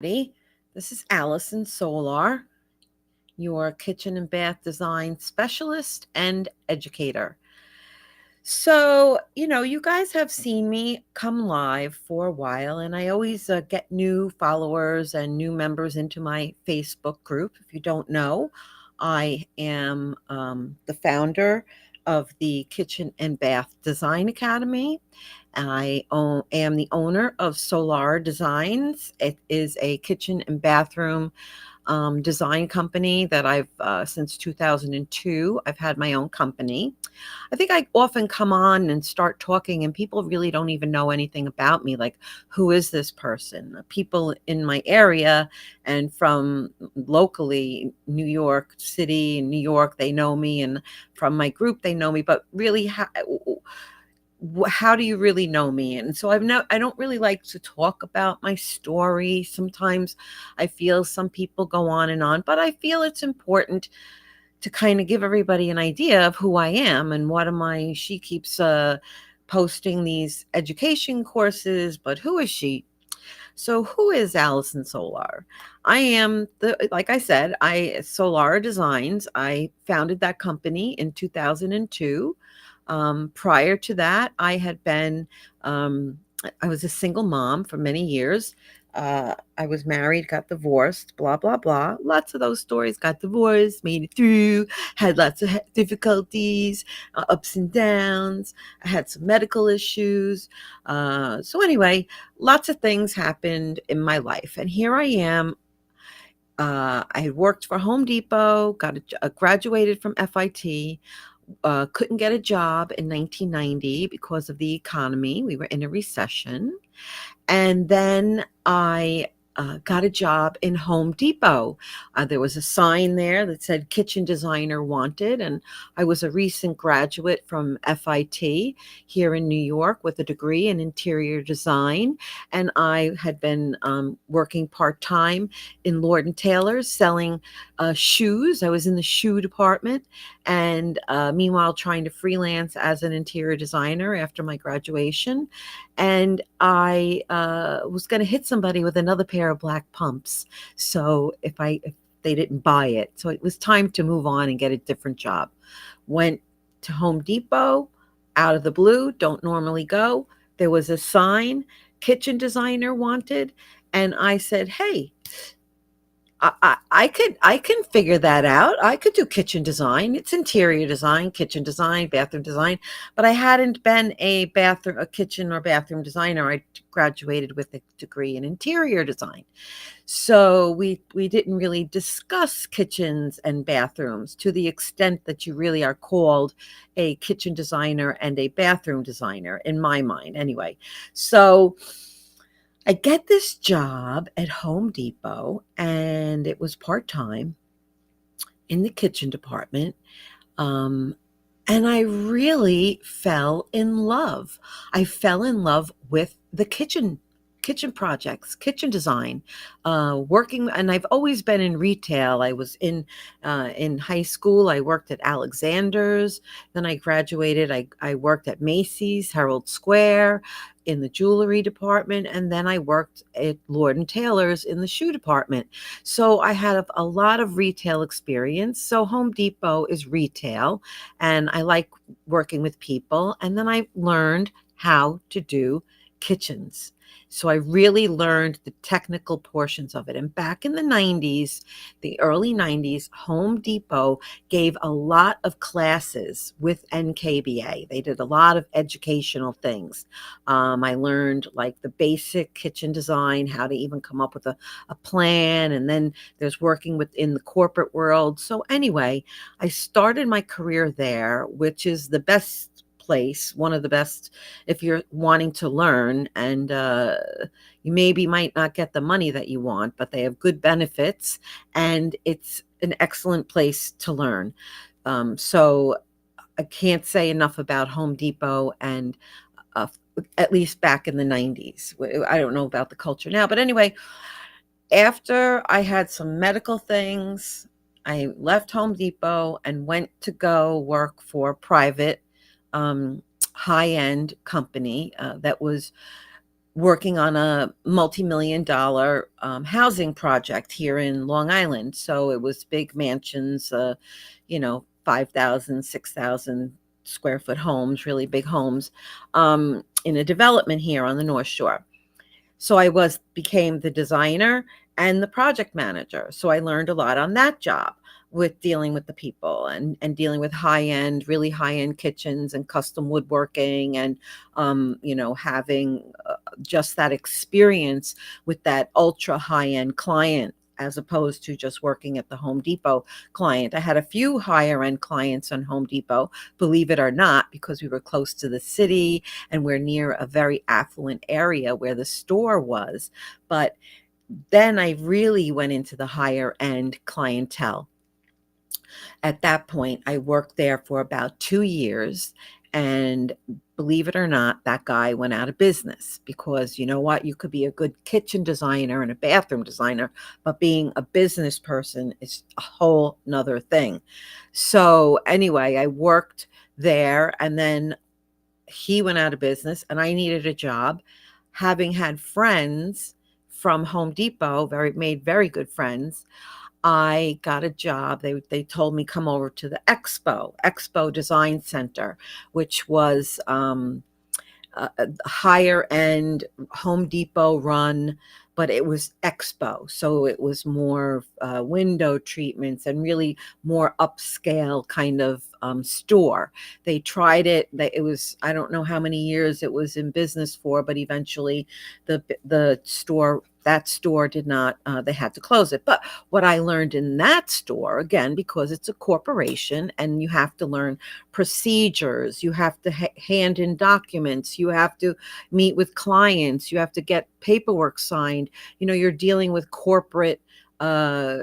This is Allison Solar, your kitchen and bath design specialist and educator. You guys have seen me come live for a while, and I always get new followers and new members into my Facebook group. If you don't know, I am the founder of the Kitchen and Bath Design Academy. Am the owner of Solar Designs. It is a kitchen and bathroom design company that I've since 2002. I've had my own company. I think I often come on and start talking, and people really don't even know anything about me. Like, who is this person? People in my area and from locally, New York City, New York, they know me, and from my group, they know me. But really, how do you really know me? And so I don't really like to talk about my story. Sometimes I feel some people go on and on, but I feel it's important to kind of give everybody an idea of who I am and what am I. She keeps posting these education courses, but who is she? So who is Allison Solar? I am like I said, I Solar Designs. I founded that company in 2002. Prior to that, um, I was a single mom for many years. I was married, got divorced, blah, blah, blah. Lots of those stories. Got divorced, made it through, had lots of difficulties, ups and downs. I had some medical issues. Anyway, lots of things happened in my life. And here I am. I had worked for Home Depot, graduated from FIT, couldn't get a job in 1990 because of the economy. We were in a recession. And then I got a job in Home Depot. There was a sign there that said kitchen designer wanted. And I was a recent graduate from FIT here in New York with a degree in interior design. And I had been working part time in Lord and Taylor's selling shoes. I was in the shoe department. And meanwhile, trying to freelance as an interior designer after my graduation. And I was going to hit somebody with another pair of black pumps. So if they didn't buy it, so it was time to move on and get a different job. Went to Home Depot out of the blue. Don't normally go. There was a sign, kitchen designer wanted, and I said, "Hey, I can figure that out. I could do kitchen design. It's interior design, kitchen design, bathroom design, but I hadn't been a kitchen or bathroom designer. I graduated with a degree in interior design. So we didn't really discuss kitchens and bathrooms to the extent that you really are called a kitchen designer and a bathroom designer in my mind anyway. So I get this job at Home Depot, and it was part time in the kitchen department. Um, and I really fell in love. I fell in love with the kitchen projects, kitchen design, working. And I've always been in retail. I was in high school. I worked at Alexander's. Then I graduated. I worked at Macy's, Herald Square, in the jewelry department, and then I worked at Lord and Taylor's in the shoe department. So I had a lot of retail experience. So Home Depot is retail, and I like working with people. And then I learned how to do kitchens. So I really learned the technical portions of it. And back in the 90s, the early 90s, Home Depot gave a lot of classes with NKBA. They did a lot of educational things. I learned like the basic kitchen design, how to even come up with a plan. And then there's working within the corporate world. So, anyway, I started my career there, which is the best place, one of the best if you're wanting to learn. And you maybe might not get the money that you want, but they have good benefits, and it's an excellent place to learn. So I can't say enough about Home Depot and uh, at least back in the 90s. I don't know about the culture now, but anyway, after I had some medical things, I left Home Depot and went to go work for a private, high end company that was working on a multi-million dollar housing project here in Long Island. So it was big mansions, 5,000, 6,000 square foot homes, really big homes, in a development here on the North Shore. So I was became the designer and the project manager. So I learned a lot on that job with dealing with the people and dealing with really high end kitchens and custom woodworking and having just that experience with that ultra high end client as opposed to just working at the Home Depot client. I had a few higher end clients on Home Depot, believe it or not, because we were close to the city and we're near a very affluent area where the store was. But then I really went into the higher end clientele. At that point, I worked there for about 2 years. And believe it or not, that guy went out of business because you know what? You could be a good kitchen designer and a bathroom designer, but being a business person is a whole nother thing. So, anyway, I worked there and then he went out of business and I needed a job. Having had friends from Home Depot, made very good friends, I got a job. They told me come over to the Expo Design Center, which was a higher end Home Depot run, but it was Expo. So it was more window treatments and really more upscale kind of store. They tried it. It was, I don't know how many years it was in business for, but eventually that store did not, they had to close it. But what I learned in that store, again, because it's a corporation and you have to learn procedures, you have to hand in documents, you have to meet with clients, you have to get paperwork signed. You're dealing with corporate uh,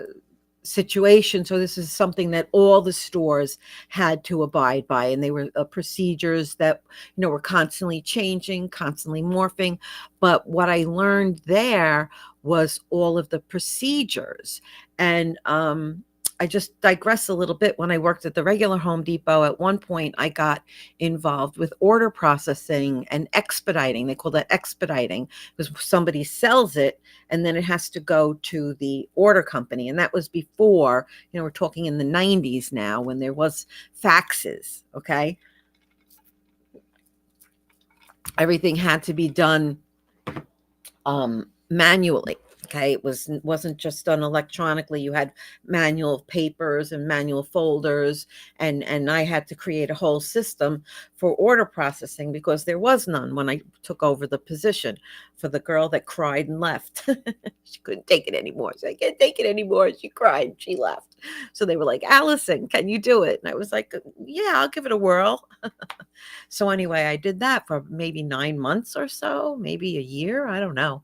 situation. So this is something that all the stores had to abide by, and they were procedures that were constantly changing, constantly morphing. But what I learned there was all of the procedures, and I just digress a little bit. When I worked at the regular Home Depot, at one point I got involved with order processing and expediting. They call that expediting because somebody sells it and then it has to go to the order company. And that was before, we're talking in the 90s now when there was faxes, okay? Everything had to be done manually. Okay, wasn't just done electronically. You had manual papers and manual folders, and I had to create a whole system for order processing because there was none when I took over the position. For the girl that cried and left, she couldn't take it anymore. So I can't take it anymore. She cried. She left. So they were like, Allison, can you do it? And I was like, yeah, I'll give it a whirl. So anyway, I did that for maybe 9 months or so, maybe a year. I don't know.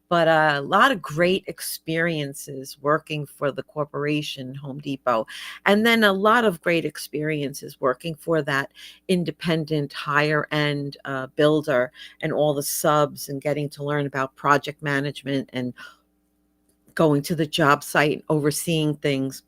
But a lot of great experiences working for the corporation Home Depot. And then a lot of great experiences working for that independent higher end builder and all the subs and getting to learn about project management and going to the job site, overseeing things,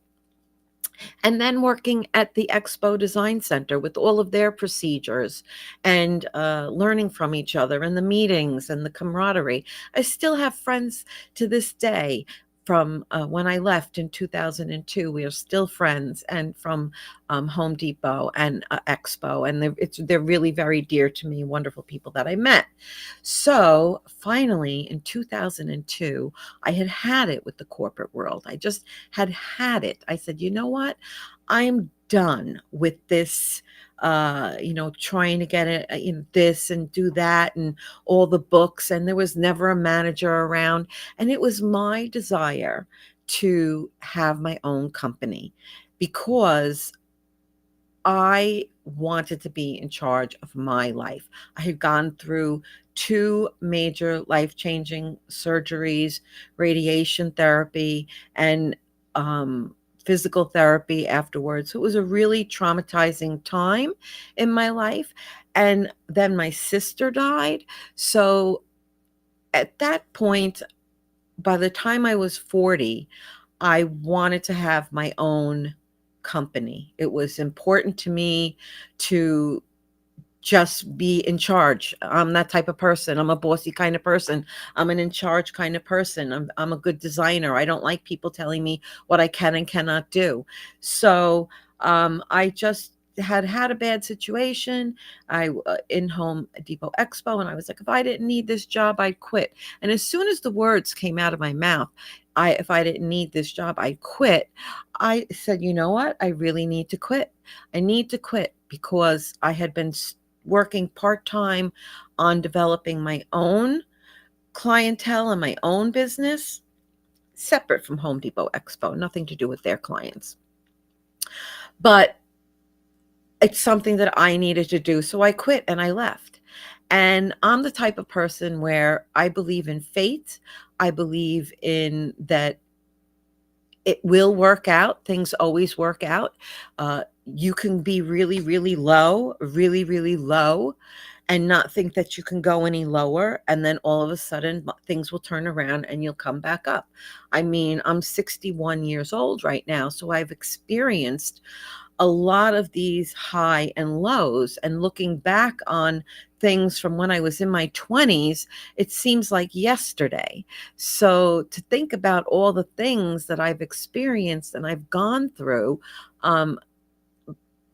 and then working at the Expo Design Center with all of their procedures and learning from each other and the meetings and the camaraderie. I still have friends to this day from when I left in 2002. We are still friends, and from Home Depot and Expo, and they're really very dear to me, wonderful people that I met. So finally, in 2002, I had it with the corporate world. I just had it. I said, you know what? I'm done with this, trying to get it, this and do that and all the books. And there was never a manager around. And it was my desire to have my own company because I wanted to be in charge of my life. I had gone through two major life-changing surgeries, radiation therapy, and physical therapy afterwards. So it was a really traumatizing time in my life. And then my sister died. So at that point, by the time I was 40, I wanted to have my own company. It was important to me to just be in charge. I'm that type of person. I'm a bossy kind of person. I'm an in charge kind of person. I'm a good designer. I don't like people telling me what I can and cannot do. So I just had a bad situation. I in Home Depot Expo, and I was like, if I didn't need this job, I'd quit. And as soon as the words came out of my mouth, if I didn't need this job, I'd quit. I said, you know what? I really need to quit. I need to quit because I had been working part time on developing my own clientele and my own business, separate from Home Depot Expo, nothing to do with their clients. But it's something that I needed to do. So I quit and I left. And I'm the type of person where I believe in fate. I believe in that it will work out. Things always work out. You can be really, really, really low, and not think that you can go any lower. And then all of a sudden, things will turn around and you'll come back up. I mean, I'm 61 years old right now, so I've experienced a lot of these high and lows. And looking back on things from when I was in my 20s, it seems like yesterday. So to think about all the things that I've experienced and I've gone through, um,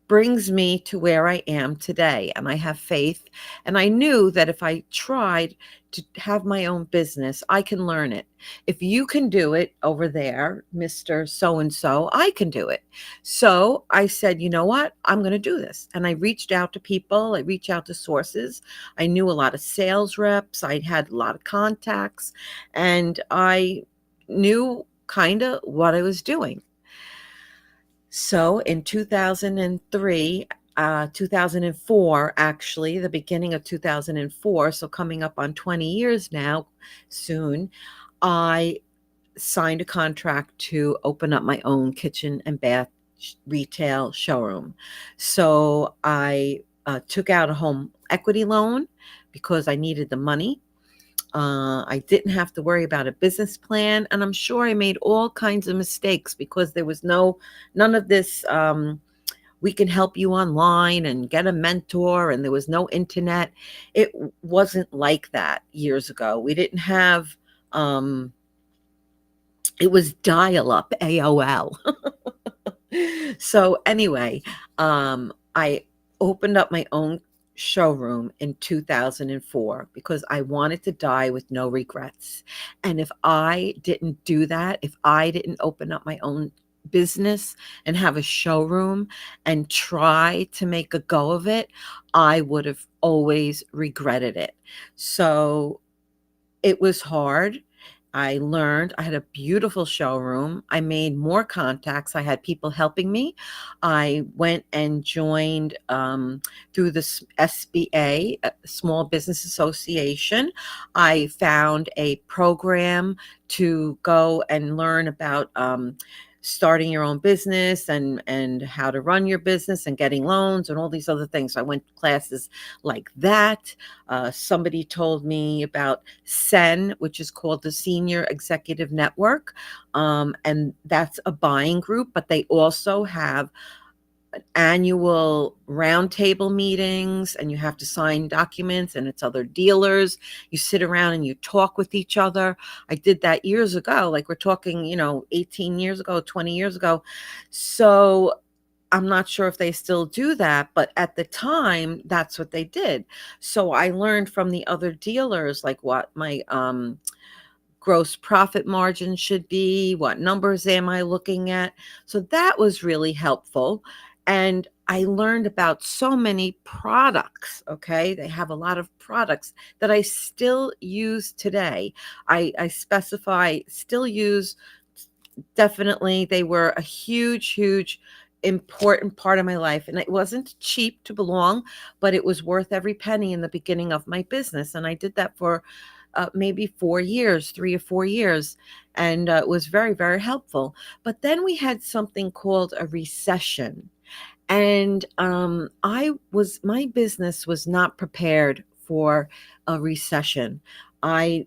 brings me to where I am today. And I have faith. And I knew that if I tried to have my own business, I can learn it. If you can do it over there, Mr. So and so, I can do it. So I said, you know what? I'm going to do this. And I reached out to people, I reached out to sources. I knew a lot of sales reps, I had a lot of contacts, and I knew kind of what I was doing. So in 2003, 2004, actually, the beginning of 2004, so coming up on 20 years now, soon, I signed a contract to open up my own kitchen and bath retail showroom. So I took out a home equity loan because I needed the money. I didn't have to worry about a business plan, and I'm sure I made all kinds of mistakes because there was none of this. We can help you online and get a mentor, and there was no internet. It wasn't like that years ago. We didn't have. It was dial up AOL. So anyway, I opened up my own showroom in 2004 because I wanted to die with no regrets. And if I didn't do that, if I didn't open up my own business and have a showroom and try to make a go of it, I would have always regretted it. So it was hard. I learned. I had a beautiful showroom. I made more contacts. I had people helping me. I went and joined through the SBA, Small Business Association. I found a program to go and learn about starting your own business and how to run your business and getting loans and all these other things. So I went to classes like that. Somebody told me about SEN, which is called the Senior Executive Network. And that's a buying group, but they also have annual roundtable meetings, and you have to sign documents, and it's other dealers. You sit around and you talk with each other. I did that years ago, like we're talking, 18 years ago, 20 years ago. So I'm not sure if they still do that, but at the time, that's what they did. So I learned from the other dealers, like what my gross profit margin should be, what numbers am I looking at. So that was really helpful. And I learned about so many products. Okay. They have a lot of products that I still use today. I specify, still use. Definitely, they were a huge important part of my life, and it wasn't cheap to belong, but it was worth every penny in the beginning of my business. And I did that for maybe 4 years, 3 or 4 years, and it was very helpful. But then we had something called a recession, and my business was not prepared for a recession. I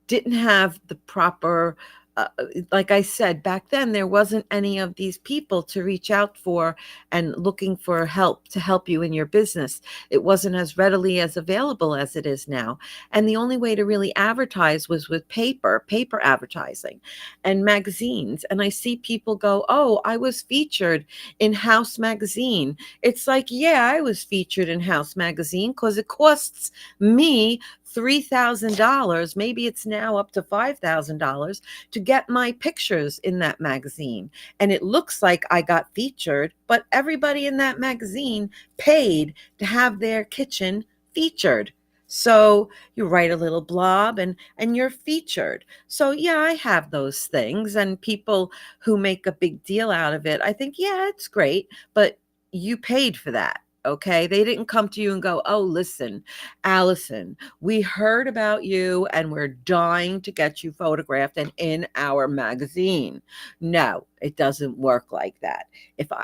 didn't have the proper uh, like I said, back then there wasn't any of these people to reach out for and looking for help to help you in your business. It wasn't as readily as available as it is now. And the only way to really advertise was with paper advertising and magazines. And I see people go, "Oh, I was featured in House magazine." It's like, yeah, I was featured in House magazine because it costs me $3,000, maybe it's now up to $5,000 to get my pictures in that magazine. And it looks like I got featured, but everybody in that magazine paid to have their kitchen featured. So you write a little blob and you're featured. So yeah, I have those things, and people who make a big deal out of it, I think, yeah, it's great, but you paid for that. Okay. They didn't come to you and go, "Oh, listen, Allison, we heard about you and we're dying to get you photographed and in our magazine." No, it doesn't work like that.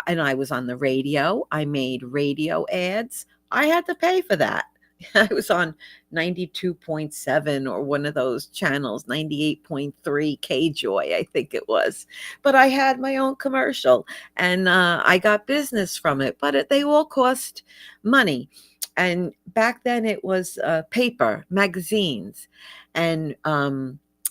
I was on the radio, I made radio ads. I had to pay for that. I was on 92.7 or one of those channels, 98.3 K-Joy, I think it was. But I had my own commercial, and I got business from it, but they all cost money. And back then it was paper, magazines. And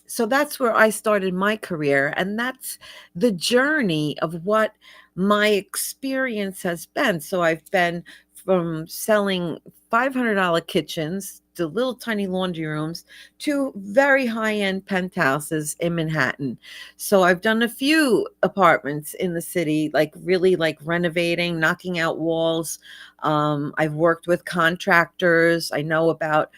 so that's where I started my career. And that's the journey of what my experience has been. So I've been from selling $500 kitchens to little tiny laundry rooms to very high-end penthouses in Manhattan. So I've done a few apartments in the city, like really like renovating, knocking out walls. I've worked with contractors. I know about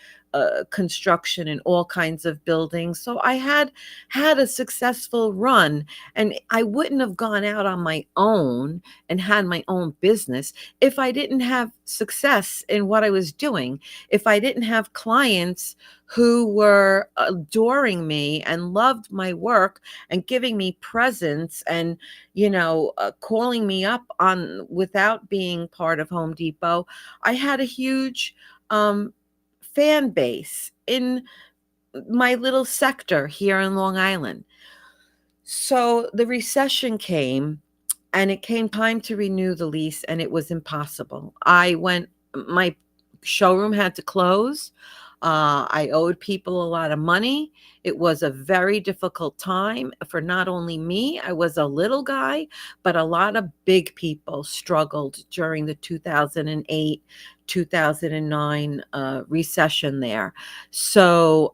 construction in all kinds of buildings. So I had a successful run, and I wouldn't have gone out on my own and had my own business if I didn't have success in what I was doing, if I didn't have clients who were adoring me and loved my work and giving me presents and, calling me up on without being part of Home Depot. I had a huge fan base in my little sector here in Long Island. So the recession came, and it came time to renew the lease, and it was impossible. My showroom had to close. I owed people a lot of money. It was a very difficult time for not only me, I was a little guy, but a lot of big people struggled during the 2008, 2009 recession there. So,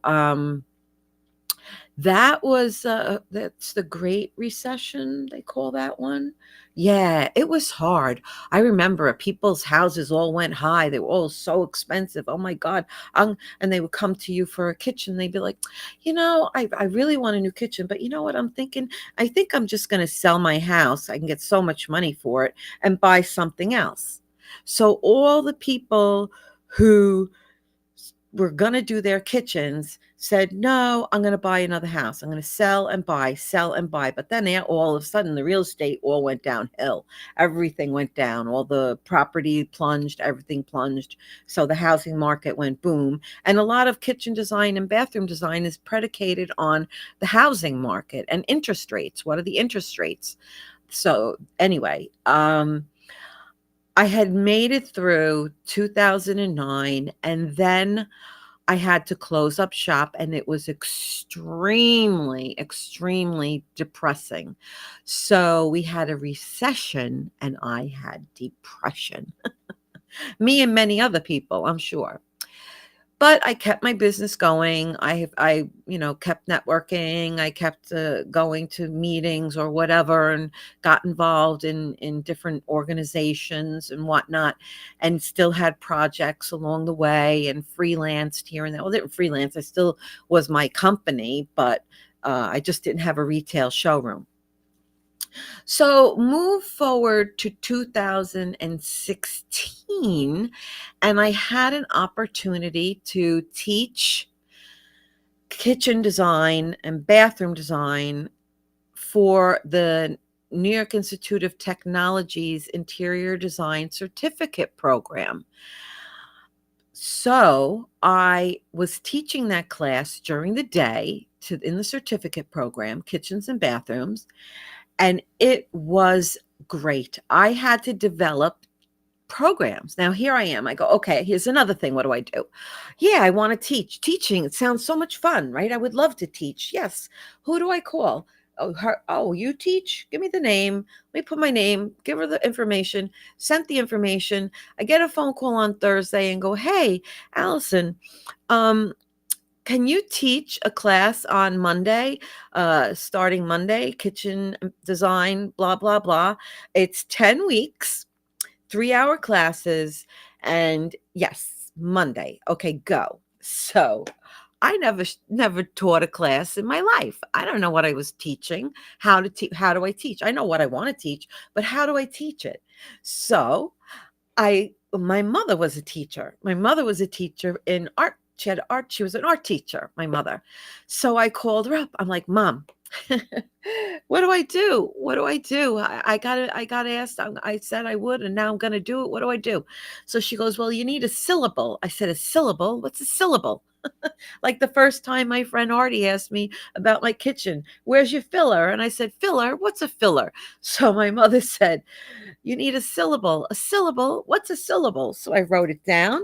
that's the Great Recession, they call that one. Yeah, it was hard. I remember people's houses all went high. They were all so expensive. Oh my God. And they would come to you for a kitchen. They'd be like, I really want a new kitchen, but you know what I'm thinking? I think I'm just going to sell my house. I can get so much money for it and buy something else. So all the people who were going to do their kitchens said, "No, I'm going to buy another house. I'm going to sell and buy, sell and buy." But then all of a sudden, the real estate all went downhill. Everything went down. All the property plunged, everything plunged. So the housing market went boom. And a lot of kitchen design and bathroom design is predicated on the housing market and interest rates. What are the interest rates? So anyway, I had made it through 2009, and then I had to close up shop, and it was extremely, extremely depressing. So we had a recession and I had depression. Me and many other people, I'm sure. But I kept my business going. Kept networking. I kept going to meetings or whatever, and got involved in different organizations and whatnot, and still had projects along the way and freelanced here and there. Well, I didn't freelance. I still was my company, but I just didn't have a retail showroom. So move forward to 2016, and I had an opportunity to teach kitchen design and bathroom design for the New York Institute of Technology's Interior Design Certificate Program. So I was teaching that class during the day in the certificate program, kitchens and bathrooms, and it was great. I had to develop programs. Now here I am. I go, okay, here's another thing. What do I do? Yeah, I want to teach. Teaching, it sounds so much fun, right? I would love to teach. Yes. Who do I call? Oh, her, oh, you teach? Give me the name. Let me put my name, give her the information, sent the information. I get a phone call on Thursday and go, hey, Allison, um, can you teach a class on Monday, starting Monday, kitchen design, blah, blah, blah. It's 10 weeks. 3-hour classes, and yes, Monday. Okay, go. So I never taught a class in my life. I don't know what I was teaching. How do I teach? I know what I want to teach, but how do I teach it? So I my mother was a teacher. My mother was a teacher in art. She had art. She was an art teacher, my mother. So I called her up. I'm like, Mom, what do I do? What do I do? I got asked. I said I would, and now I'm going to do it. What do I do? So she goes, well, you need a syllable. I said, a syllable? What's a syllable? Like the first time my friend Artie asked me about my kitchen, where's your filler? And I said, filler? What's a filler? So my mother said, you need a syllable. A syllable? What's a syllable? So I wrote it down,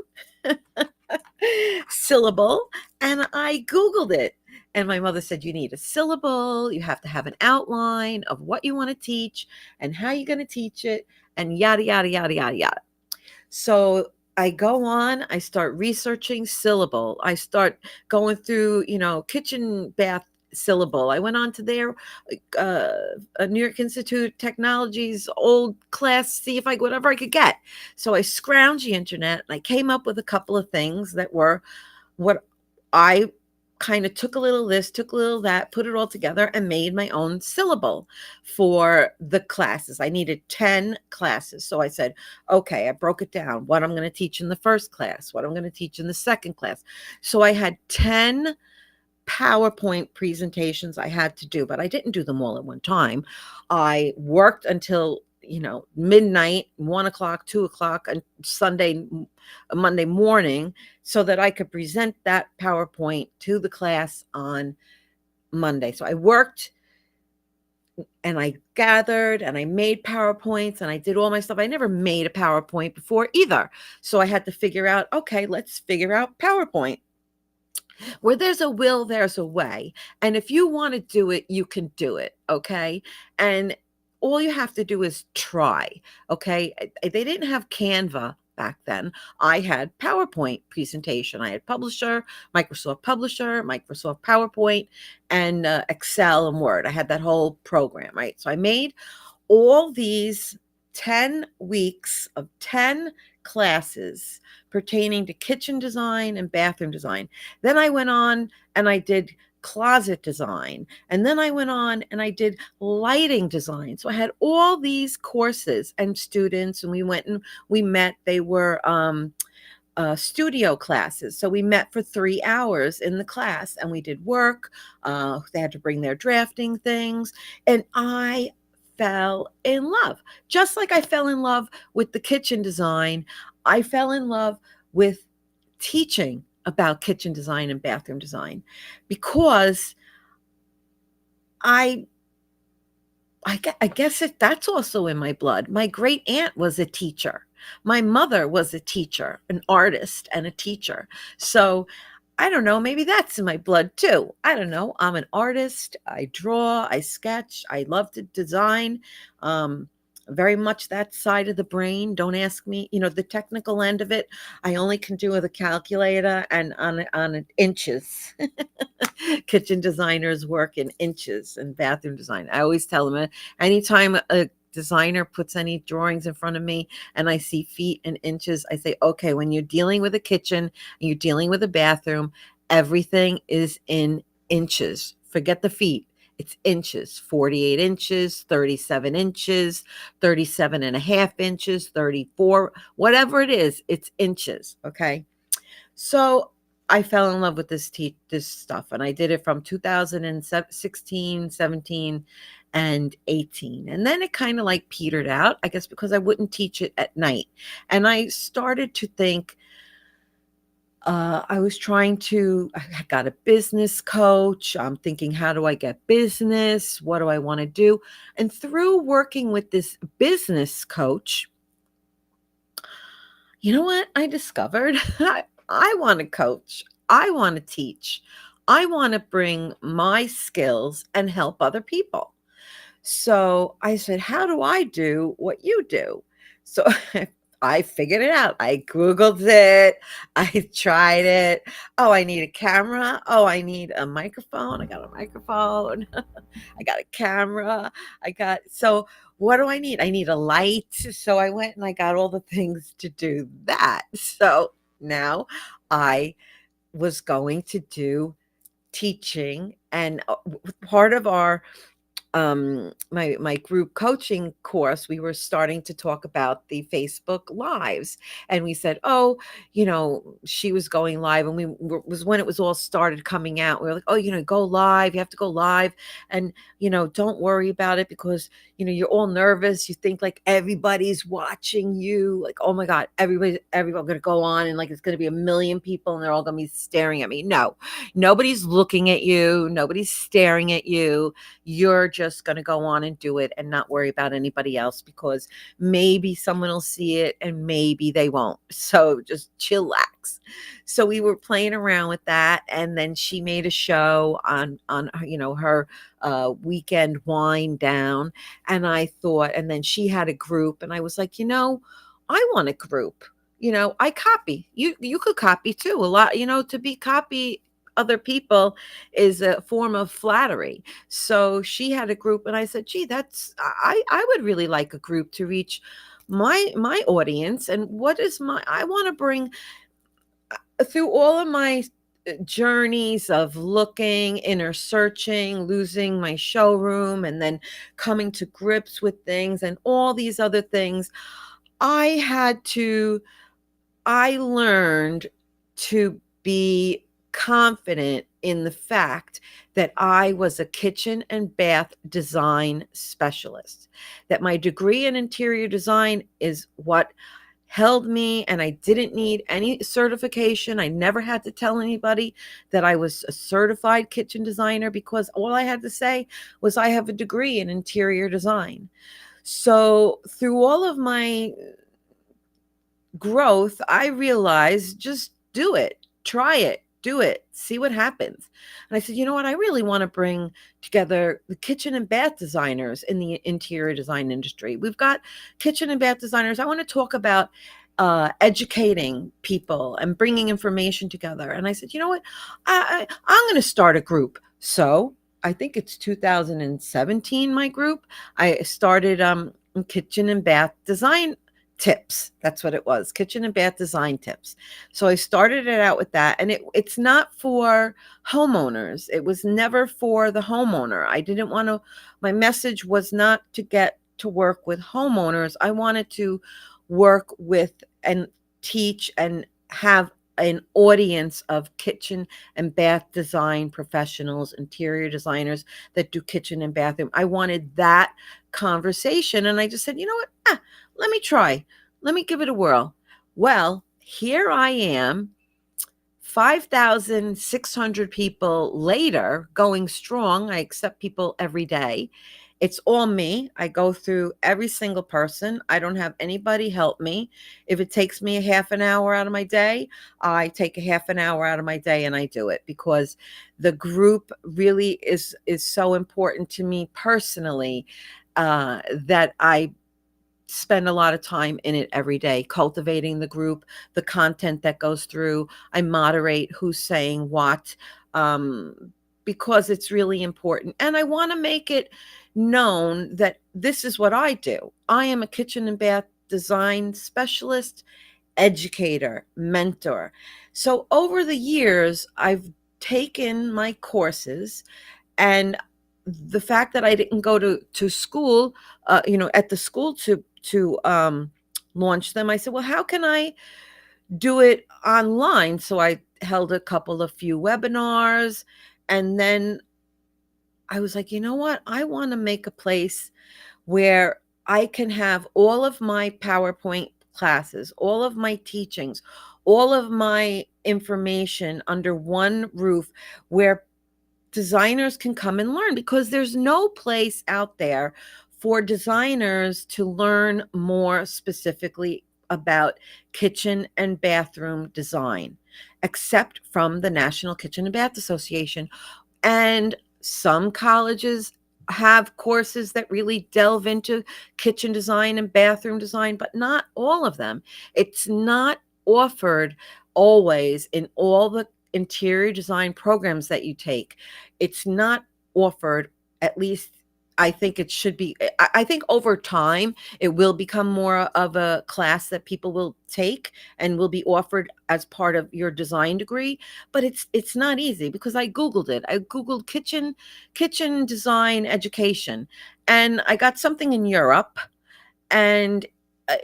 syllable, and I Googled it. And my mother said, you need a syllable. You have to have an outline of what you want to teach and how you're going to teach it, and yada, yada, yada, yada, yada. So I go on, I start researching syllable. I start going through, kitchen bath syllable. I went on to their uh, New York Institute of Technology's old class, see if I whatever I could get. So I scrounged the internet and I came up with a couple of things that were what I kind of took a little this, took a little that, put it all together and made my own syllable for the classes. I needed 10 classes. So I said, okay, I broke it down. What I'm going to teach in the first class, what I'm going to teach in the second class. So I had 10 PowerPoint presentations I had to do, but I didn't do them all at one time. I worked until midnight, 1 o'clock, 2 o'clock, and Monday morning, so that I could present that PowerPoint to the class on Monday. So I worked and I gathered and I made PowerPoints and I did all my stuff. I never made a PowerPoint before either. So I had to figure out, okay, let's figure out PowerPoint. Where there's a will, there's a way. And if you want to do it, you can do it. Okay. And all you have to do is try. Okay. They didn't have Canva back then. I had PowerPoint presentation. I had Microsoft Publisher, Microsoft PowerPoint, and Excel and Word. I had that whole program, right? So I made all these 10 weeks of 10 classes pertaining to kitchen design and bathroom design. Then I went on and I did closet design. And then I went on and I did lighting design. So I had all these courses and students, and we went and we met. They were studio classes. So we met for 3 hours in the class and we did work. They had to bring their drafting things. And I fell in love. Just like I fell in love with the kitchen design, I fell in love with teaching about kitchen design and bathroom design, because I guess that's also in my blood. My great aunt was a teacher. My mother was a teacher, an artist and a teacher. So I don't know, maybe that's in my blood too. I don't know. I'm an artist. I draw, I sketch, I love to design. Very much that side of the brain. Don't ask me, the technical end of it. I only can do with a calculator and on inches. Kitchen designers work in inches, and bathroom design. I always tell them, anytime a designer puts any drawings in front of me and I see feet and inches, I say, okay, when you're dealing with a kitchen and you're dealing with a bathroom, everything is in inches. Forget the feet. It's inches, 48 inches, 37 inches, 37 and a half inches, 34, whatever it is, it's inches. Okay. So I fell in love with this stuff, and I did it from 2016, 17, and 18. And then it kind of like petered out, I guess, because I wouldn't teach it at night. And I started to think, I was trying to, I got a business coach. I'm thinking, how do I get business? What do I want to do? And through working with this business coach, you know what I discovered? I want to coach. I want to teach. I want to bring my skills and help other people. So I said, how do I do what you do? So I figured it out. I Googled it. I tried it. Oh, I need a camera. Oh, I need a microphone. I got a microphone. I got a camera. So what do I need? I need a light. So I went and I got all the things to do that. So now I was going to do teaching, and part of our my group coaching course, we were starting to talk about the Facebook lives, and we said, oh, she was going live, and was when it was all started coming out. We were like, oh, go live, you have to go live, and don't worry about it, because you're all nervous, you think like everybody's watching you, like, oh my god, everybody gonna go on, and like it's gonna be a million people, and they're all gonna be staring at me. No, nobody's looking at you, nobody's staring at you. You're just going to go on and do it and not worry about anybody else, because maybe someone will see it and maybe they won't. So just chillax. So we were playing around with that, and then she made a show on her weekend wind down, and I thought, and then she had a group, and I was like, I want a group. I copy. You could copy too. A lot, to be copy other people is a form of flattery. So she had a group, and I said, gee, I would really like a group to reach my audience. And what is I want to bring through all of my journeys of looking, inner searching, losing my showroom, and then coming to grips with things and all these other things. I learned to be confident in the fact that I was a kitchen and bath design specialist, that my degree in interior design is what held me, and I didn't need any certification. I never had to tell anybody that I was a certified kitchen designer, because all I had to say was I have a degree in interior design. So through all of my growth, I realized, just do it, try it, do it, see what happens. And I said, you know what? I really want to bring together the kitchen and bath designers in the interior design industry. We've got kitchen and bath designers. I want to talk about educating people and bringing information together. And I said, you know what? I'm going to start a group. So I think it's 2017, my group. I started kitchen and bath design tips. That's what it was. Kitchen and bath design tips. So I started it out with that. And it's not for homeowners. It was never for the homeowner. I didn't want to, my message was not to get to work with homeowners. I wanted to work with and teach and have an audience of kitchen and bath design professionals, interior designers that do kitchen and bathroom. I wanted that conversation. And I just said, you know what? Let me try. Let me give it a whirl. Well, here I am, 5,600 people later, going strong. I accept people every day. It's all me. I go through every single person. I don't have anybody help me. If it takes me a half an hour out of my day, I take a half an hour out of my day and I do it, because the group really is so important to me personally, that I spend a lot of time in it every day, cultivating the group, the content that goes through. I moderate who's saying what, because it's really important. And I want to make it known that this is what I do. I am a kitchen and bath design specialist, educator, mentor. So over the years, I've taken my courses, and the fact that I didn't go to school, at the school to launch them, I said, well, how can I do it online? So I held a few webinars, and then I was like, you know what? I want to make a place where I can have all of my PowerPoint classes, all of my teachings, all of my information under one roof where designers can come and learn, because there's no place out there for designers to learn more specifically about kitchen and bathroom design, except from the National Kitchen and Bath Association. And some colleges have courses that really delve into kitchen design and bathroom design, but not all of them. It's not offered always in all the interior design programs that you take. It's not offered, at least I think it should be. I think over time it will become more of a class that people will take and will be offered as part of your design degree, but it's not easy, because I googled it. I googled kitchen design education, and I got something in Europe. And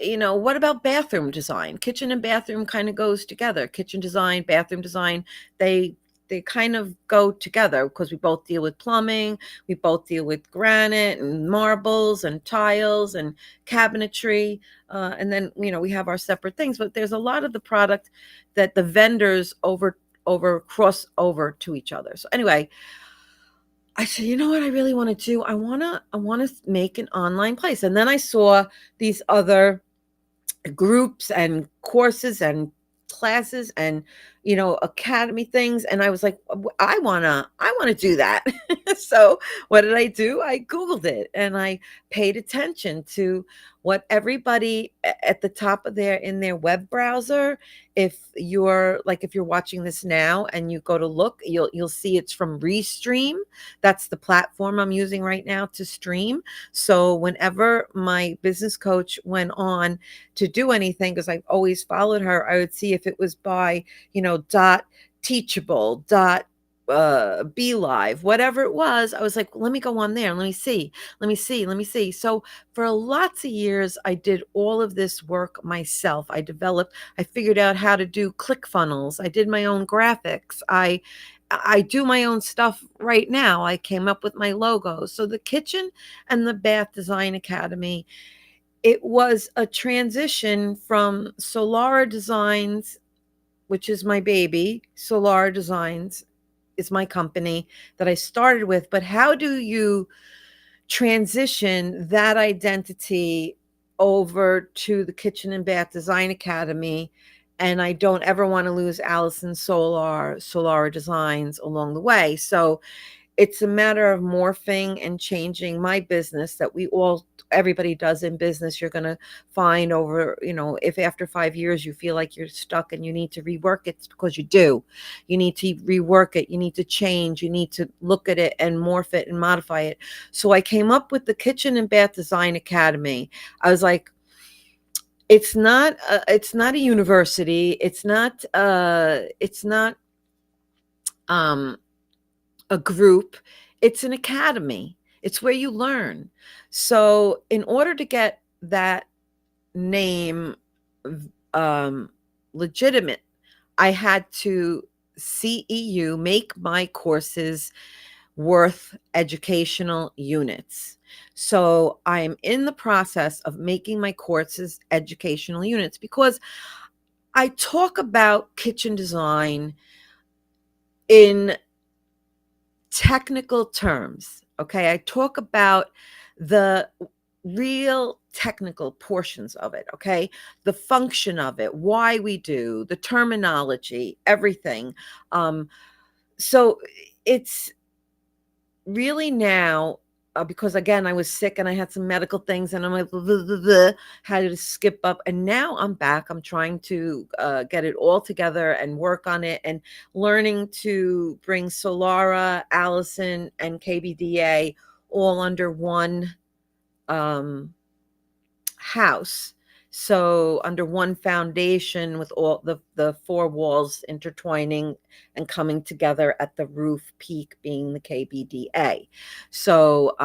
what about bathroom design? Kitchen and bathroom kind of goes together. Kitchen design, bathroom design, they they kind of go together, because we both deal with plumbing, we both deal with granite and marbles and tiles and cabinetry, and then we have our separate things. But there's a lot of the product that the vendors over cross over to each other. So anyway, I said, you know what I really want to do? I want to make an online place. And then I saw these other groups and courses and classes and academy things, and I was like, I want to do that." So what did I do? I googled it, and I paid attention to what everybody at the top of their web browser. If you're watching this now and you go to look, you'll see it's from Restream. That's the platform I'm using right now to stream. So whenever my business coach went on to do anything, because I've always followed her, I would see if it was by, dot teachable, dot be live, whatever it was. I was like, let me go on there and let me see. So for lots of years, I did all of this work myself. I figured out how to do ClickFunnels. I did my own graphics. I do my own stuff right now. I came up with my logos. So the Kitchen and the Bath Design Academy, it was a transition from Solara Designs, which is my baby. Solara Designs is my company that I started with. But how do you transition that identity over to the Kitchen and Bath Design Academy? And I don't ever want to lose Allison Solara Designs along the way. So it's a matter of morphing and changing my business, that everybody does in business. You're going to find over, if after 5 years you feel like you're stuck and you need to rework it, it's because you do. You need to rework it. You need to change. You need to look at it and morph it and modify it. So I came up with the Kitchen and Bath Design Academy. I was like, it's not a university. It's not a group. It's an academy. It's where you learn. So in order to get that name um, legitimate, I had to CEU, make my courses worth educational units. So I'm in the process of making my courses educational units, because I talk about kitchen design in technical terms. Okay. I talk about the real technical portions of it. Okay. The function of it, why we do, the terminology, everything. So it's really now, because again, I was sick and I had some medical things, and I'm like, blah, blah, blah, blah, had to skip up. And now I'm back. I'm trying to get it all together and work on it, and learning to bring Solara, Allison, and KBDA all under one um, house. So under one foundation, with all the four walls intertwining and coming together at the roof peak being the KBDA. So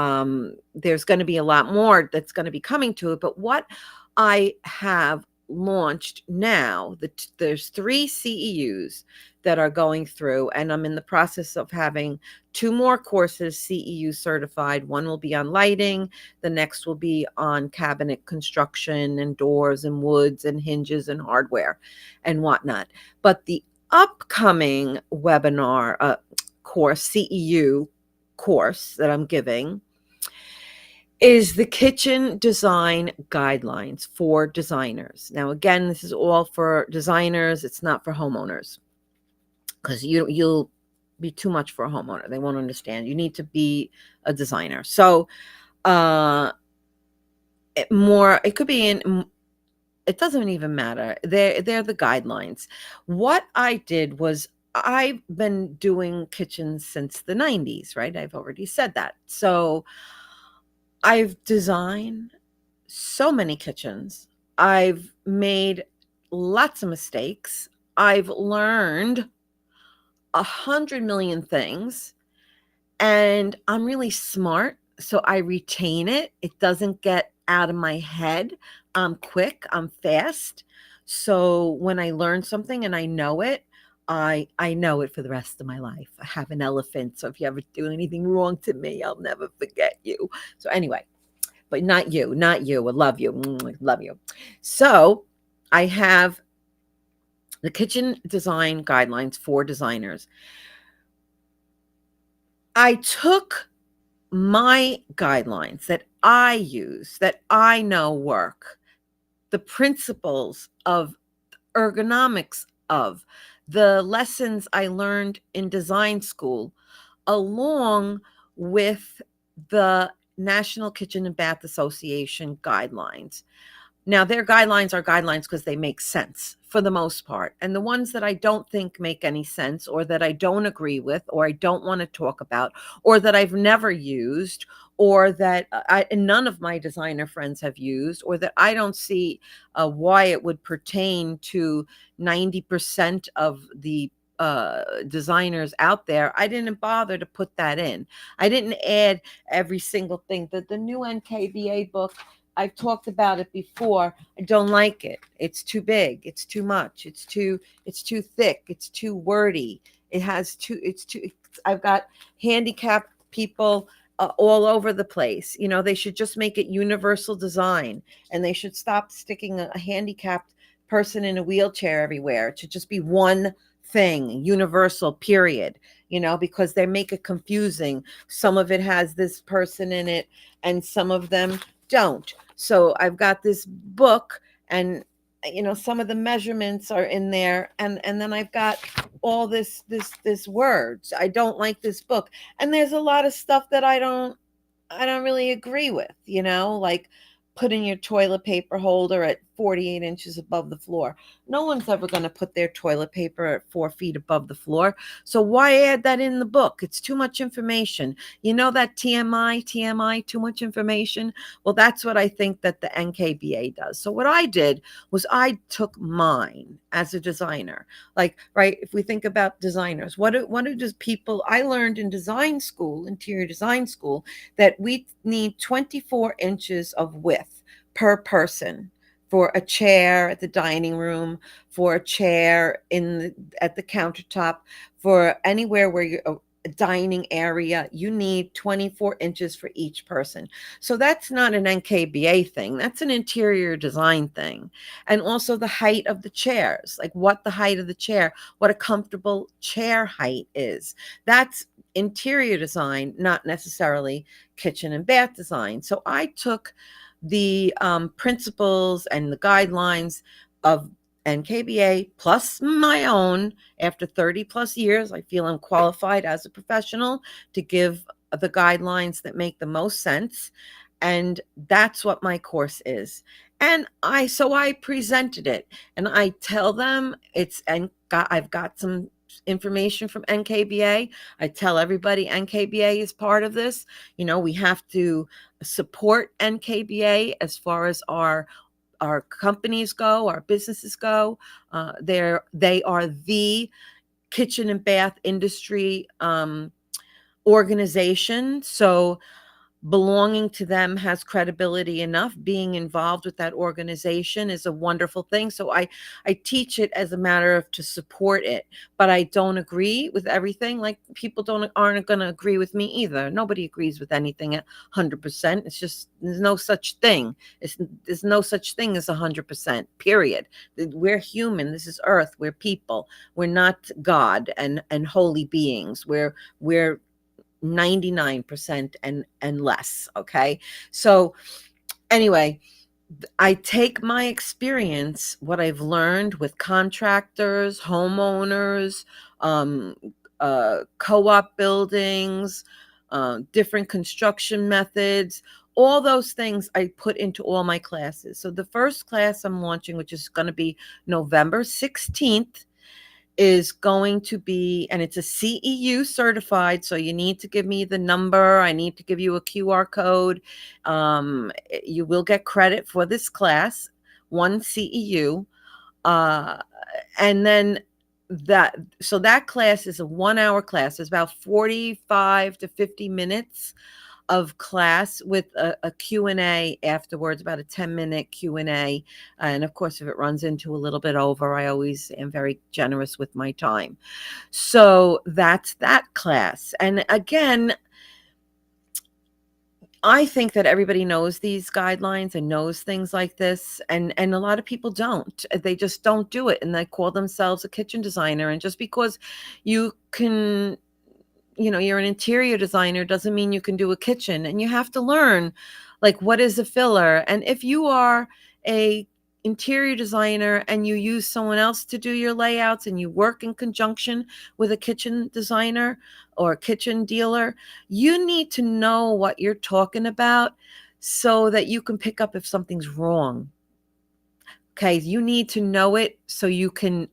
there's going to be a lot more that's going to be coming to it. But what I have launched now, there's 3 CEUs that are going through, and I'm in the process of having 2 more courses CEU certified. One will be on lighting, the next will be on cabinet construction and doors and woods and hinges and hardware and whatnot. But the upcoming webinar course, CEU course that I'm giving is the kitchen design guidelines for designers. Now, again, this is all for designers. It's not for homeowners, because you'll be too much for a homeowner. They won't understand. You need to be a designer. So, it could be in, it doesn't even matter. They're the guidelines. What I did was, I've been doing kitchens since the 90s, right? I've already said that. So I've designed so many kitchens. I've made lots of mistakes. I've learned 100 million things, and I'm really smart. So I retain it. It doesn't get out of my head. I'm quick, I'm fast. So when I learn something and I know it, I know it for the rest of my life. I have an elephant. So if you ever do anything wrong to me, I'll never forget you. So anyway, but not you, not you. I love you. Love you. So I have the kitchen design guidelines for designers. I took my guidelines that I use, that I know work, the principles of ergonomics of the lessons I learned in design school, along with the National Kitchen and Bath Association guidelines. Now, their guidelines are guidelines because they make sense for the most part. And the ones that I don't think make any sense, or that I don't agree with, or I don't want to talk about, or that I've never used, or that none of my designer friends have used, or that I don't see why it would pertain to 90% of the designers out there, I didn't bother to put that in. I didn't add every single thing. That the new NKBA book, I've talked about it before. I don't like it. It's too big. It's too much. It's too thick. It's too wordy. I've got handicapped people all over the place. They should just make it universal design, and they should stop sticking a handicapped person in a wheelchair everywhere. It should just be one thing, universal, period. Because they make it confusing. Some of it has this person in it, and some of them don't. So I've got this book, and some of the measurements are in there, and then I've got all this words. I don't like this book, and there's a lot of stuff that I don't really agree with, like putting your toilet paper holder at 48 inches above the floor. No one's ever going to put their toilet paper at 4 feet above the floor. So why add that in the book? It's too much information. That TMI, too much information. Well, that's what I think that the NKBA does. So what I did was, I took mine as a designer. Like, right, if we think about designers, what do just people, I learned in design school, interior design school, that we need 24 inches of width per person, for a chair at the dining room, for a chair at the countertop, for anywhere where you're a dining area. You need 24 inches for each person. So that's not an NKBA thing. That's an interior design thing. And also the height of the chairs, like what the height of the chair, what a comfortable chair height is. That's interior design, not necessarily kitchen and bath design. So I took the principles and the guidelines of NKBA plus my own. After 30 plus years, I feel I'm qualified as a professional to give the guidelines that make the most sense. And that's what my course is. And I presented it, and I tell them I've got some information from NKBA. I tell everybody NKBA is part of this. We have to support NKBA as far as our companies go, our businesses go. They are the kitchen and bath industry organization. So belonging to them has credibility enough. Being involved with that organization is a wonderful thing. So I teach it as a matter of to support it, but I don't agree with everything. Like, people aren't going to agree with me either. Nobody agrees with anything at 100%. It's just, there's no such thing. There's no such thing as 100%, period. We're human. This is earth. We're people. We're not God and holy beings. We're 99% and less. Okay. So anyway, I take my experience, what I've learned with contractors, homeowners, um, co-op buildings, different construction methods, all those things I put into all my classes. So the first class I'm launching, which is going to be November 16th, is going to be, and it's a CEU certified. So you need to give me the number. I need to give you a QR code. You will get credit for this class, one CEU. Uh, and then that class is a 1 hour class. It's about 45 to 50 minutes of class with a Q&A afterwards, about a 10-minute Q&A. And of course, if it runs into a little bit over, I always am very generous with my time. So that's that class. And again, I think that everybody knows these guidelines and knows things like this, and a lot of people don't. They just don't do it, and they call themselves a kitchen designer. And just because you can, you're an interior designer, doesn't mean you can do a kitchen. And you have to learn, like, what is a filler. And if you are a interior designer and you use someone else to do your layouts and you work in conjunction with a kitchen designer or a kitchen dealer, you need to know what you're talking about so that you can pick up if something's wrong. Okay, you need to know it so you can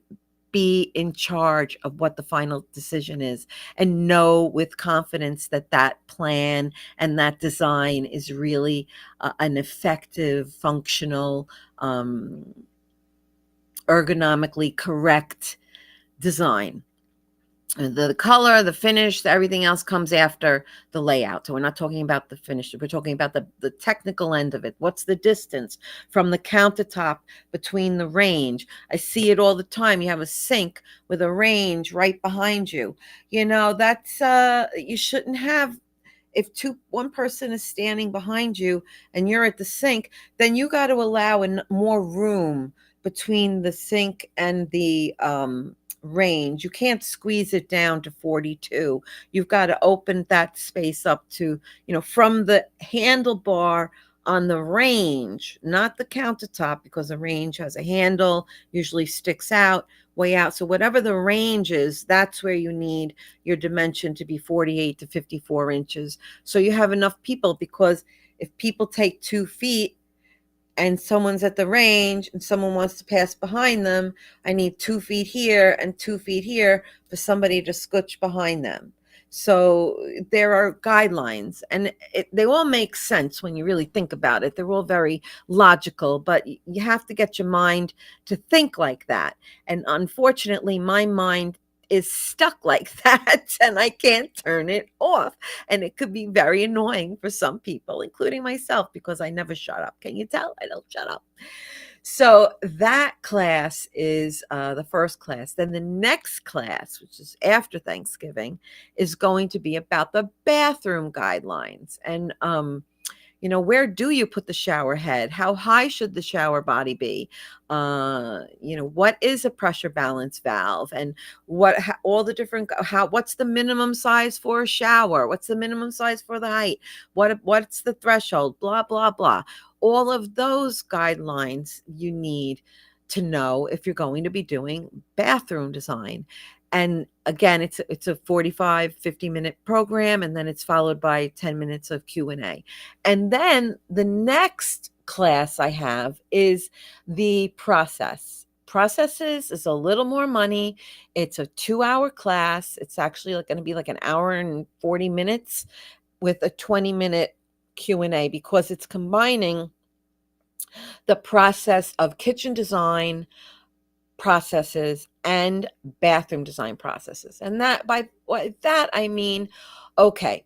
be in charge of what the final decision is, and know with confidence that that plan and that design is really an effective, functional, ergonomically correct design. The color, the finish, everything else comes after the layout. So we're not talking about the finish. We're talking about the technical end of it. What's the distance from the countertop between the range? I see it all the time. You have a sink with a range right behind you. That's you shouldn't have. If one person is standing behind you and you're at the sink, then you got to allow more room between the sink and the range. You can't squeeze it down to 42. You've got to open that space up to, from the handlebar on the range, not the countertop, because the range has a handle, usually sticks out, way out. So whatever the range is, that's where you need your dimension to be 48 to 54 inches. So you have enough people, because if people take 2 feet and someone's at the range and someone wants to pass behind them, I need 2 feet here and 2 feet here for somebody to scooch behind them. So there are guidelines, and they all make sense when you really think about it. They're all very logical, but you have to get your mind to think like that. And unfortunately, my mind is stuck like that, and I can't turn it off. And it could be very annoying for some people, including myself, because I never shut up. Can you tell? I don't shut up. So that class is the first class. Then the next class, which is after Thanksgiving, is going to be about the bathroom guidelines. And where do you put the shower head? How high should the shower body be? What is a pressure balance valve? And all the different, what's the minimum size for a shower? What's the minimum size for the height? What's the threshold? Blah, blah, blah. All of those guidelines you need to know if you're going to be doing bathroom design. And again, it's a 45, 50-minute program, and then it's followed by 10 minutes of Q&A. And then the next class I have is the processes is a little more money. It's a 2-hour class. It's actually going to be like an hour and 40 minutes with a 20-minute Q&A, because it's combining the process of kitchen design processes and bathroom design processes. And by that I mean, okay,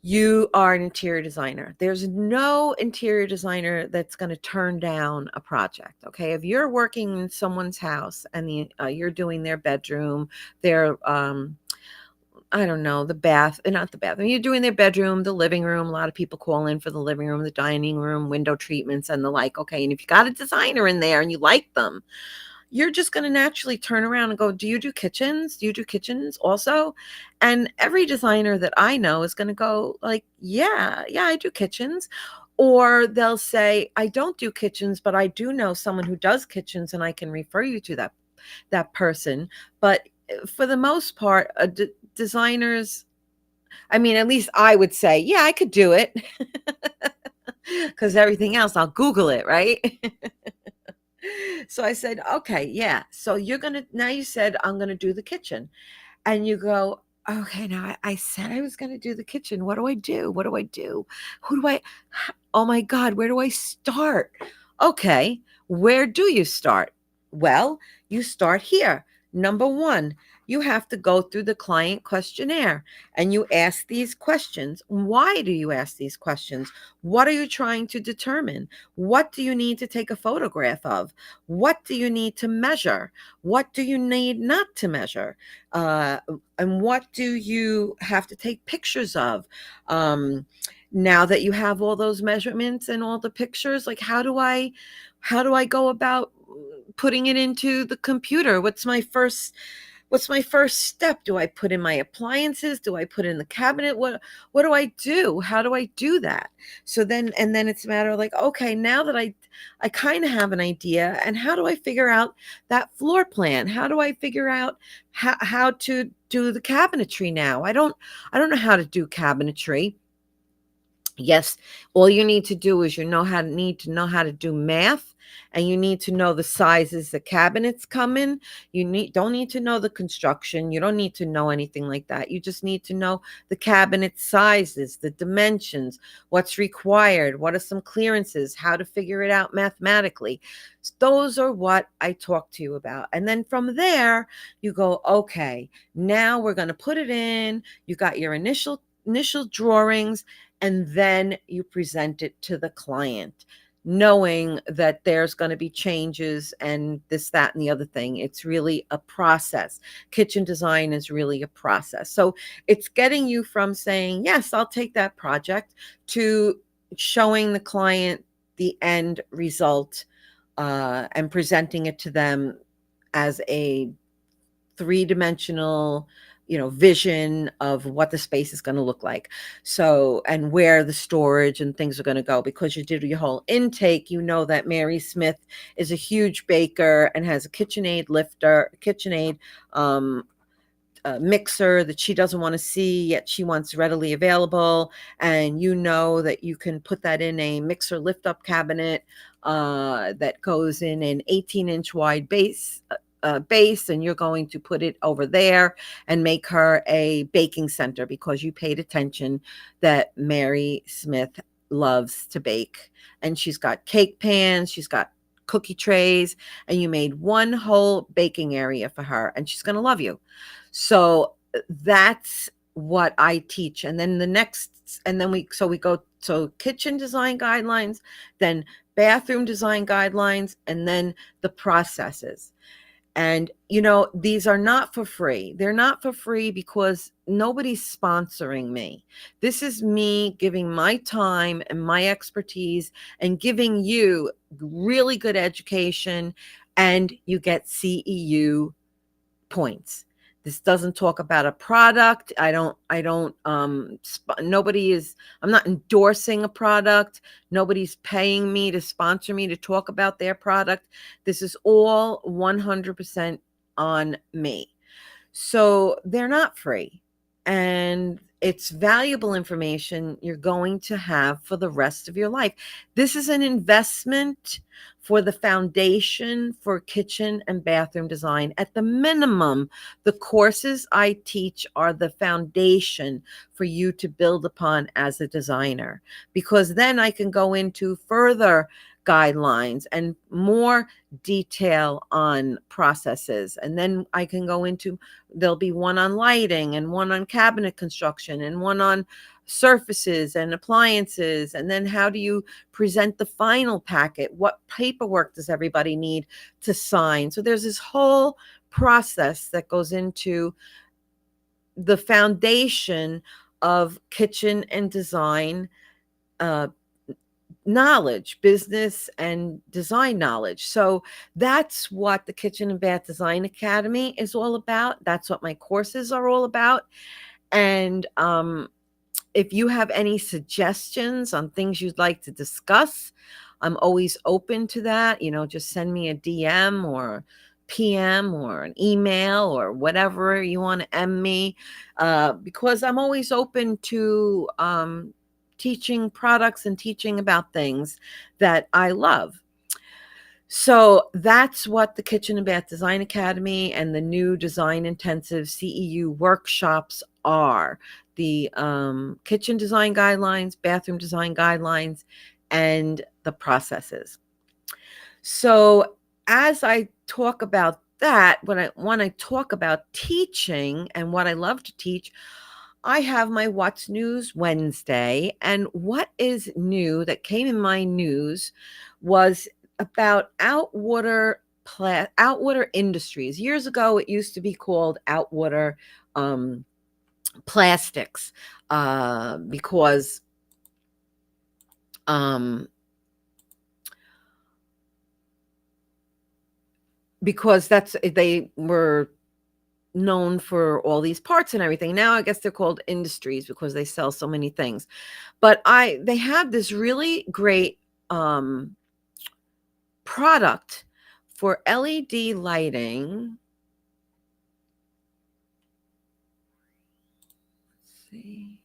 You are an interior designer. There's no interior designer that's going to turn down a project. Okay. If you're working in someone's house and you're doing their bedroom, their, I don't know, the bath, not the bathroom, you're doing their bedroom, the living room. A lot of people call in for the living room, the dining room, window treatments, and the like. Okay. And if you got a designer in there and you like them, you're just going to naturally turn around and go, do you do kitchens? Do you do kitchens also? And every designer that I know is going to go like, yeah, I do kitchens. Or they'll say, I don't do kitchens, but I do know someone who does kitchens and I can refer you to that person. But for the most part, designers, I mean, at least I would say, yeah, I could do it. Because everything else, I'll Google it, right? So I said, okay, yeah. So now you said, I'm going to do the kitchen. And you go, okay, now I said I was going to do the kitchen. What do I do? What do I do? Who do I, oh my God, where do I start? Okay, where do you start? Well, you start here. Number one, you have to go through the client questionnaire and you ask these questions. Why do you ask these questions? What are you trying to determine? What do you need to take a photograph of? What do you need to measure? What do you need not to measure? Uh, and what do you have to take pictures of? Now that you have all those measurements and all the pictures, like how do I go about putting it into the computer? What's my first step? Do I put in my appliances? Do I put in the cabinet? What do I do? How do I do that? So then it's a matter of like, okay, now that I kind of have an idea, and how do I figure out that floor plan? How do I figure out how to do the cabinetry now? I don't know how to do cabinetry. Yes, all you need to do is need to know how to do math, and you need to know the sizes the cabinets come in. Don't need to know the construction. You don't need to know anything like that. You just need to know the cabinet sizes, the dimensions, what's required, what are some clearances, how to figure it out mathematically. Those are what I talk to you about. And then from there, you go, okay, now we're going to put it in. You got your initial drawings, and then you present it to the client, knowing that there's going to be changes and this, that, and the other thing. It's really a process. Kitchen design is really a process. So it's getting you from saying, yes, I'll take that project, to showing the client the end result, and presenting it to them as a three-dimensional vision of what the space is going to look like. So, and where the storage and things are going to go, because you did your whole intake. You know that Mary Smith is a huge baker and has a KitchenAid mixer that she doesn't want to see, yet she wants readily available. And you know that you can put that in a mixer lift up cabinet that goes in an 18-inch wide base, and you're going to put it over there and make her a baking center, because you paid attention that Mary Smith loves to bake, and she's got cake pans, she's got cookie trays, and you made one whole baking area for her, and she's going to love you. So that's what I teach. And then we go, so kitchen design guidelines, then bathroom design guidelines, and then the processes. And, these are not for free. They're not for free because nobody's sponsoring me. This is me giving my time and my expertise and giving you really good education, and you get CEU points. This doesn't talk about a product. I'm not endorsing a product. Nobody's paying me to sponsor me to talk about their product. This is all 100% on me. So they're not free. And it's valuable information you're going to have for the rest of your life. This is an investment for the foundation for kitchen and bathroom design. At the minimum, the courses I teach are the foundation for you to build upon as a designer, because then I can go into further guidelines and more detail on processes. And then I can go into, there'll be one on lighting and one on cabinet construction and one on surfaces and appliances, and then how do you present the final packet? What paperwork does everybody need to sign? So there's this whole process that goes into the foundation of kitchen and design uh, knowledge, business and design knowledge. So that's what the Kitchen and Bath Design Academy is all about. That's what my courses are all about. And if you have any suggestions on things you'd like to discuss, I'm always open to that. Just send me a DM or PM or an email or whatever you want to M me, because I'm always open to teaching products and teaching about things that I love. So that's what the Kitchen and Bath Design Academy and the new Design Intensive CEU workshops are. The kitchen design guidelines, bathroom design guidelines, and the processes. So as I talk about that, when I talk about teaching and what I love to teach, I have my What's News Wednesday, and what is new that came in my news was about Outwater Industries. Years ago, it used to be called Outwater Plastics, because they were known for all these parts and everything. Now I guess they're called industries because they sell so many things. But they have this really great product for LED lighting. Let's see.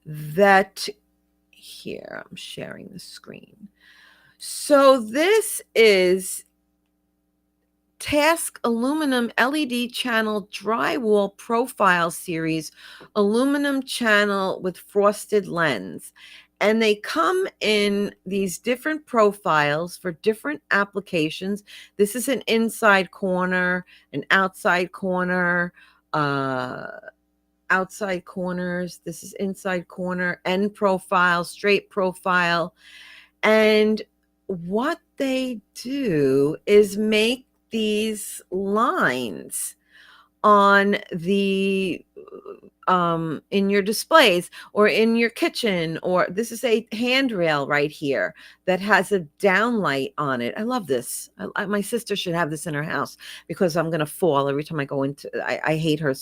That here, I'm sharing the screen. So this is Task Aluminum LED Channel Drywall Profile Series, aluminum channel with frosted lens. And they come in these different profiles for different applications. This is an inside corner, an outside corner, outside corners. This is inside corner, end profile, straight profile. And what they do is make these lines on the in your displays or in your kitchen, or this is a handrail right here that has a downlight on it. I love this. My sister should have this in her house because I'm going to fall every time I go into. I hate her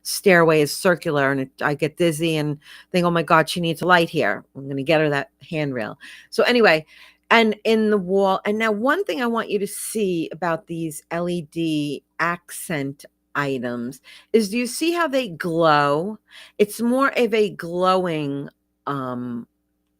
stairway is circular, and I get dizzy and think, oh my God, she needs a light here. I'm going to get her that handrail. So anyway, and in the wall. And now one thing I want you to see about these LED accent items is, do you see how they glow? It's more of a glowing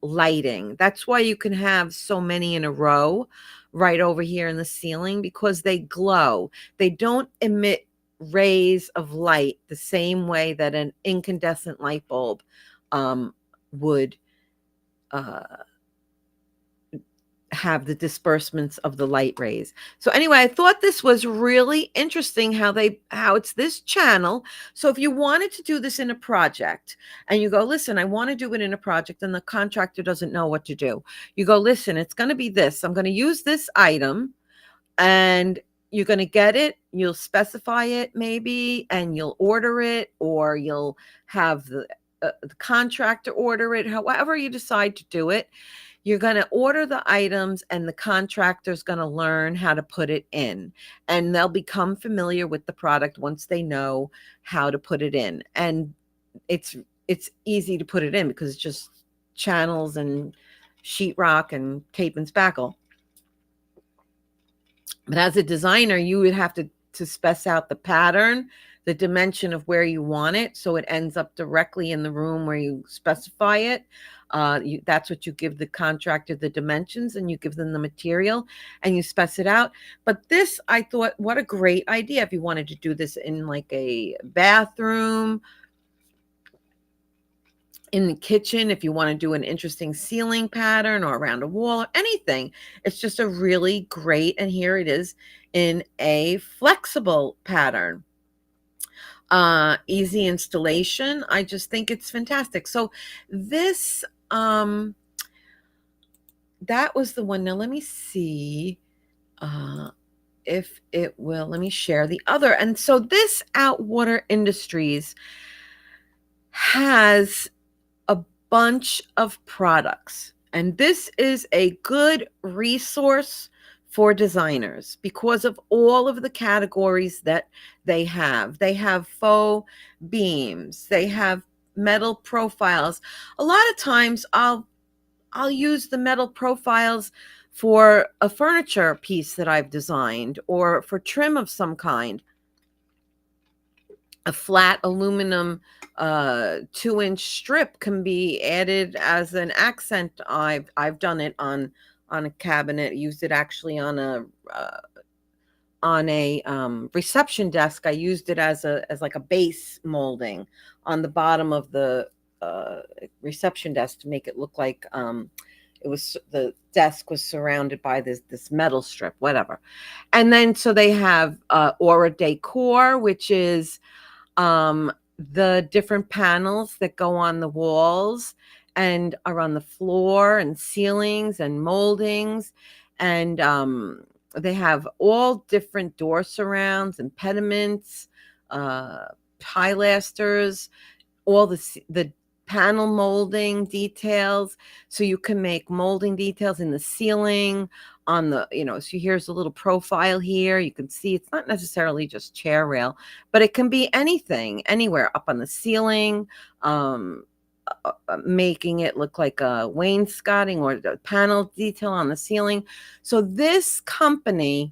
lighting. That's why you can have so many in a row right over here in the ceiling, because they glow. They don't emit rays of light the same way that an incandescent light bulb would have the disbursements of the light rays. So anyway, I thought this was really interesting how it's this channel. So if you wanted to do this in a project and you go, listen, I want to do it in a project, and the contractor doesn't know what to do. You go, listen, it's going to be this. I'm going to use this item, and you're going to get it. You'll specify it maybe, and you'll order it, or you'll have the contractor order it, however you decide to do it. You're going to order the items, and the contractor's going to learn how to put it in, and they'll become familiar with the product once they know how to put it in. And it's easy to put it in because it's just channels and sheetrock and tape and spackle. But as a designer, you would have to spec out the pattern, the dimension of where you want it, so it ends up directly in the room where you specify it. That's what you give the contractor, the dimensions, and you give them the material, and you spec it out. But this, I thought, what a great idea if you wanted to do this in like a bathroom, in the kitchen, if you want to do an interesting ceiling pattern or around a wall or anything. It's just a really great, and here it is in a flexible pattern. easy installation. I just think it's fantastic. So this, that was the one. Now let me see uh, if it will. Let me share the other. And so this Outwater Industries has a bunch of products. And this is a good resource for designers because of all of the categories that they have. They have faux beams, they have metal profiles. A lot of times I'll use the metal profiles for a furniture piece that I've designed or for trim of some kind. A flat aluminum 2-inch strip can be added as an accent. I've done it on a cabinet. Used it actually on a reception desk. I used it as like a base molding on the bottom of the uh, reception desk to make it look like it was, the desk was surrounded by this metal strip, whatever. And then so they have Aura Decor, which is the different panels that go on the walls and are on the floor and ceilings and moldings. And they have all different door surrounds and pediments, pilasters, all the panel molding details, so you can make molding details in the ceiling, on the, so here's a little profile here. You can see it's not necessarily just chair rail, but it can be anything, anywhere up on the ceiling, making it look like a wainscoting or the panel detail on the ceiling. So this company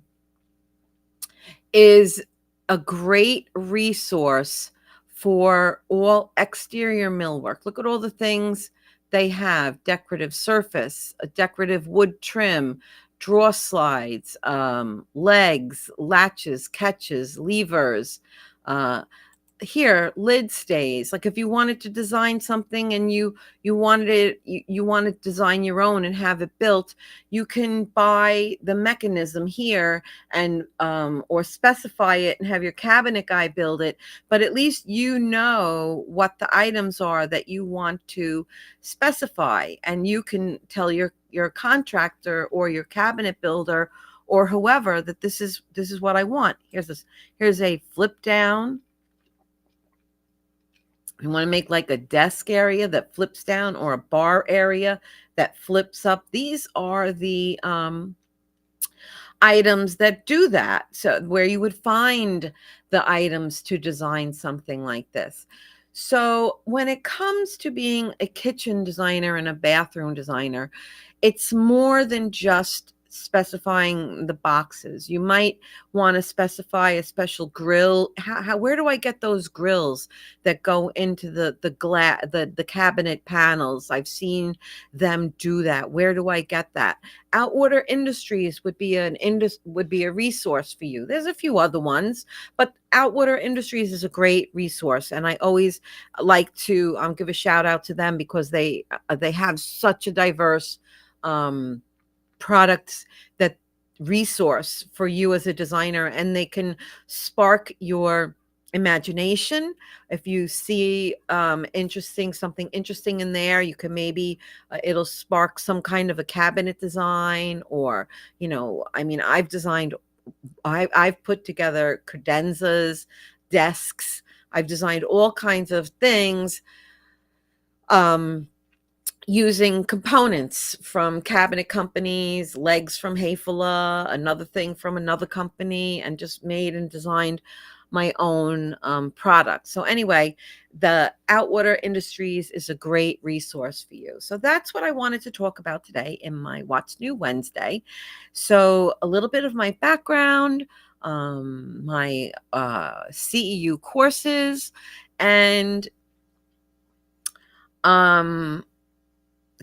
is a great resource for all exterior millwork. Look at all the things they have: decorative surface, a decorative wood trim, draw slides, legs, latches, catches, levers, uh, here lid stays. Like if you wanted to design something and you wanted it, you want to design your own and have it built, you can buy the mechanism here and or specify it and have your cabinet guy build it. But at least you know what the items are that you want to specify, and you can tell your contractor or your cabinet builder or whoever that this is what I want. Here's a flip down. You want to make like a desk area that flips down or a bar area that flips up. These are the items that do that. So where you would find the items to design something like this. So when it comes to being a kitchen designer and a bathroom designer, it's more than just specifying the boxes. You might want to specify a special grill. Where do I get those grills that go into the cabinet panels? I've seen them do that. Where do I get that? Outwater Industries would be a resource for you. There's a few other ones, but Outwater Industries is a great resource, and I always like to give a shout out to them because they have such a diverse products, that resource for you as a designer, and they can spark your imagination. If you see something interesting in there, you can maybe it'll spark some kind of a cabinet design, or I mean, I've put together cadenzas, desks. I've designed all kinds of things using components from cabinet companies, legs from Hafele, another thing from another company, and just made and designed my own product. So anyway, the Outwater Industries is a great resource for you. So that's what I wanted to talk about today in my What's New Wednesday. So a little bit of my background, my CEU courses, and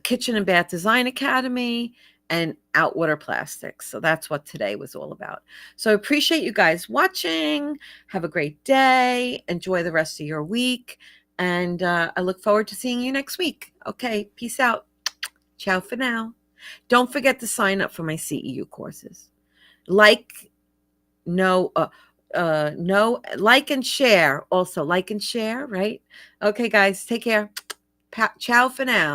Kitchen and Bath Design Academy, and Outwater Plastics. So that's what today was all about. So I appreciate you guys watching. Have a great day. Enjoy the rest of your week. And I look forward to seeing you next week. Okay, peace out. Ciao for now. Don't forget to sign up for my CEU courses. no, like and share. Also, like and share, right? Okay, guys, take care. Ciao for now.